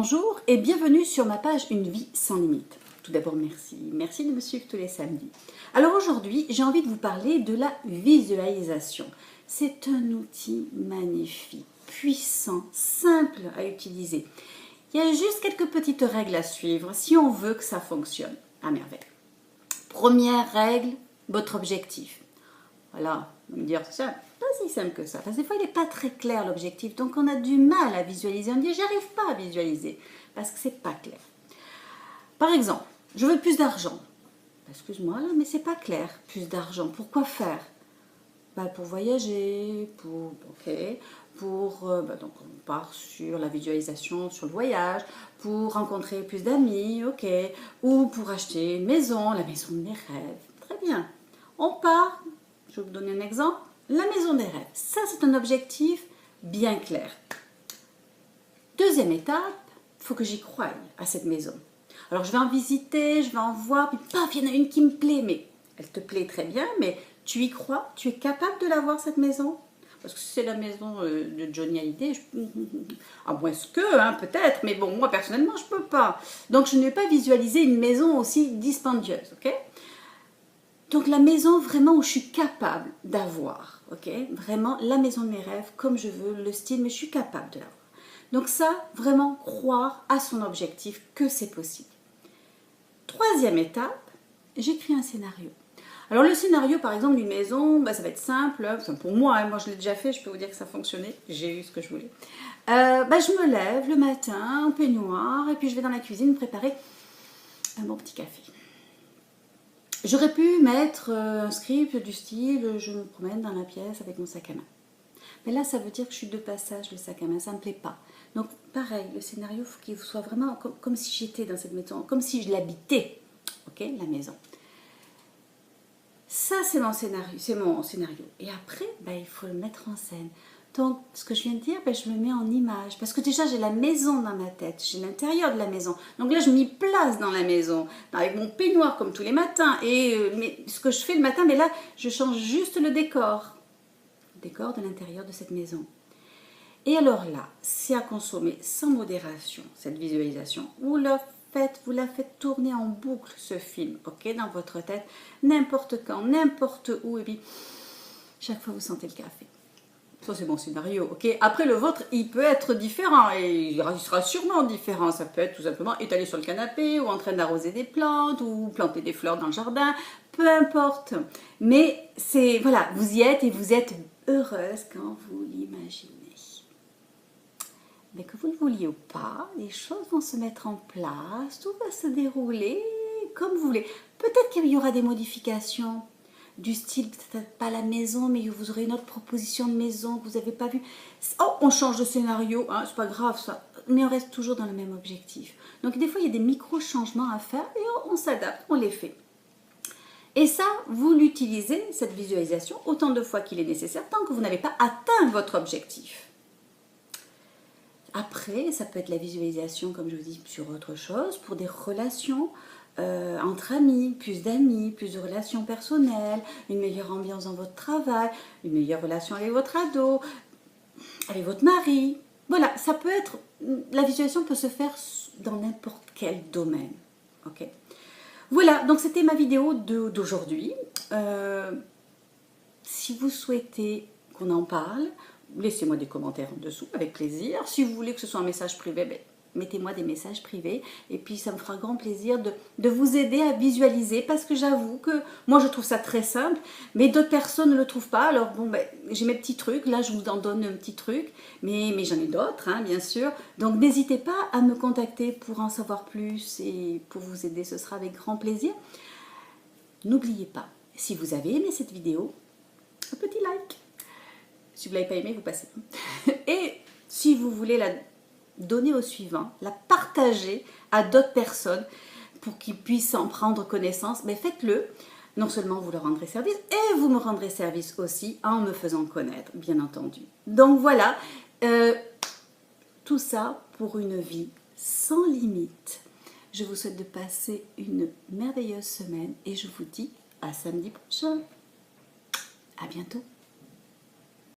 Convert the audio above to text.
Bonjour et bienvenue sur ma page Une vie sans limite. Tout d'abord, merci de me suivre tous les samedis. Alors aujourd'hui, j'ai envie de vous parler de la visualisation. C'est un outil magnifique, puissant, simple à utiliser. Il y a juste quelques petites règles à suivre si on veut que ça fonctionne à merveille. Première règle, votre objectif. Voilà, vous me dire, c'est pas si simple que ça. Parce que des fois, il n'est pas très clair l'objectif. Donc, on a du mal à visualiser. On dit, j'arrive pas à visualiser. Parce que c'est pas clair. Par exemple, je veux plus d'argent. Excuse-moi, là, mais c'est pas clair. Plus d'argent. Pourquoi faire? Pour voyager, donc on part sur la visualisation, sur le voyage, pour rencontrer plus d'amis, ou pour acheter une maison, la maison de mes rêves. Très bien. On part. Je vais vous donner un exemple. La maison des rêves. Ça, c'est un objectif bien clair. Deuxième étape, il faut que j'y croie à cette maison. Alors, je vais en visiter, je vais en voir, puis paf, il y en a une qui me plaît, mais elle te plaît très bien, mais tu y crois? Tu es capable de la voir, cette maison? Parce que c'est la maison de Johnny Hallyday, à moins que, peut-être, mais bon, moi, personnellement, je ne peux pas. Donc, je ne vais pas visualiser une maison aussi dispendieuse, ok? Donc la maison vraiment où je suis capable d'avoir, vraiment la maison de mes rêves, comme je veux, le style, mais je suis capable de l'avoir. Donc ça, vraiment croire à son objectif, que c'est possible. Troisième étape, j'écris un scénario. Alors le scénario, par exemple, d'une maison, ça va être simple, enfin, pour moi, moi je l'ai déjà fait, je peux vous dire que ça fonctionnait, j'ai eu ce que je voulais. Je me lève le matin en peignoir, et puis je vais dans la cuisine préparer un bon petit café. J'aurais pu mettre un script du style « je me promène dans la pièce avec mon sac à main ». Mais là, ça veut dire que je suis de passage, le sac à main, ça ne me plaît pas. Donc, pareil, le scénario, il faut qu'il soit vraiment comme si j'étais dans cette maison, comme si je l'habitais, la maison. Ça, c'est mon scénario. Et après, il faut le mettre en scène. Donc, ce que je viens de dire, je me mets en image. Parce que déjà, j'ai la maison dans ma tête. J'ai l'intérieur de la maison. Donc là, je m'y place dans la maison. Avec mon peignoir, comme tous les matins. Mais ce que je fais le matin, là, je change juste le décor. Le décor de l'intérieur de cette maison. Et alors là, c'est à consommer sans modération, cette visualisation. Vous la faites tourner en boucle, ce film, dans votre tête. N'importe quand, n'importe où. Et puis, chaque fois, vous sentez le café. Ça, c'est mon scénario, Après, le vôtre, il peut être différent, et il sera sûrement différent. Ça peut être tout simplement étalé sur le canapé, ou en train d'arroser des plantes, ou planter des fleurs dans le jardin, peu importe. Mais c'est, voilà, vous y êtes, et vous êtes heureuse quand vous l'imaginez. Mais que vous le vouliez ou pas, les choses vont se mettre en place, tout va se dérouler comme vous voulez. Peut-être qu'il y aura des modifications, du style, peut-être pas la maison, mais vous aurez une autre proposition de maison que vous n'avez pas vue. Oh, on change de scénario, c'est pas grave ça, mais on reste toujours dans le même objectif. Donc des fois, il y a des micro-changements à faire et on s'adapte, on les fait. Et ça, vous l'utilisez, cette visualisation, autant de fois qu'il est nécessaire, tant que vous n'avez pas atteint votre objectif. Après, ça peut être la visualisation, comme je vous dis, sur autre chose, pour des relations, entre amis, plus de relations personnelles, une meilleure ambiance dans votre travail, une meilleure relation avec votre ado, avec votre mari. Voilà, ça peut être, la visualisation peut se faire dans n'importe quel domaine. Voilà, donc c'était ma vidéo d'aujourd'hui. Si vous souhaitez qu'on en parle, laissez-moi des commentaires en dessous, avec plaisir. Si vous voulez que ce soit un message privé, mettez-moi des messages privés. Et puis, ça me fera grand plaisir de vous aider à visualiser. Parce que j'avoue que moi, je trouve ça très simple. Mais d'autres personnes ne le trouvent pas. Alors, j'ai mes petits trucs. Là, je vous en donne un petit truc. Mais j'en ai d'autres, bien sûr. Donc, n'hésitez pas à me contacter pour en savoir plus. Et pour vous aider, ce sera avec grand plaisir. N'oubliez pas, si vous avez aimé cette vidéo, un petit like. Si vous ne l'avez pas aimé, vous passez. Et si vous voulez la donner au suivant, la partager à d'autres personnes pour qu'ils puissent en prendre connaissance, faites-le. Non seulement vous leur rendrez service, et vous me rendrez service aussi en me faisant connaître, bien entendu. Donc voilà, tout ça pour une vie sans limite. Je vous souhaite de passer une merveilleuse semaine et je vous dis à samedi prochain. À bientôt.